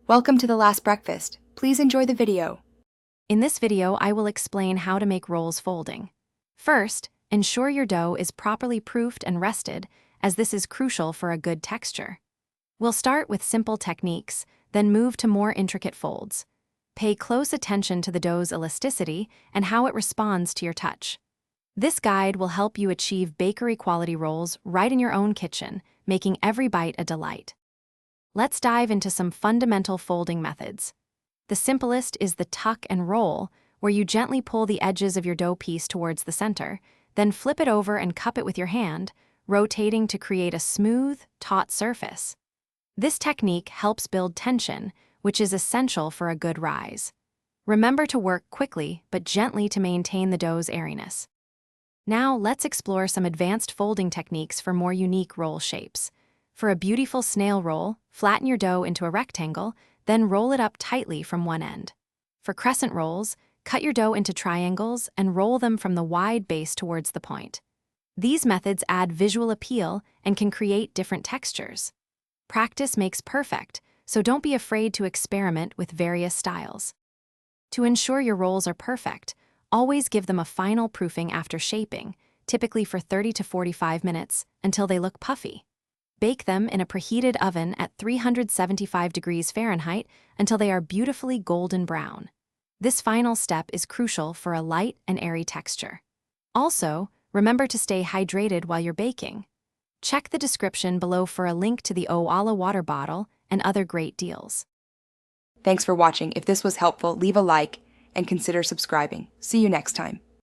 Welcome to The Last Breakfast. Please enjoy the video. In this video, I will explain how to make rolls folding. First, ensure your dough is properly proofed and rested, as this is crucial for a good texture. We'll start with simple techniques, then move to more intricate folds. Pay close attention to the dough's elasticity and how it responds to your touch. This guide will help you achieve bakery-quality rolls right in your own kitchen, making every bite a delight. Let's dive into some fundamental folding methods. The simplest is the tuck and roll, where you gently pull the edges of your dough piece towards the center, then flip it over and cup it with your hand, rotating to create a smooth, taut surface. This technique helps build tension, which is essential for a good rise. Remember to work quickly but gently to maintain the dough's airiness. Now let's explore some advanced folding techniques for more unique roll shapes. For a beautiful snail roll, flatten your dough into a rectangle, then roll it up tightly from one end. For crescent rolls, cut your dough into triangles and roll them from the wide base towards the point. These methods add visual appeal and can create different textures. Practice makes perfect, so don't be afraid to experiment with various styles. To ensure your rolls are perfect, always give them a final proofing after shaping, typically for 30 to 45 minutes, until they look puffy. Bake them in a preheated oven at 375 degrees Fahrenheit until they are beautifully golden brown. This final step is crucial for a light and airy texture. Also, remember to stay hydrated while you're baking. Check the description below for a link to the Owala water bottle and other great deals. Thanks for watching. If this was helpful, leave a like and consider subscribing. See you next time.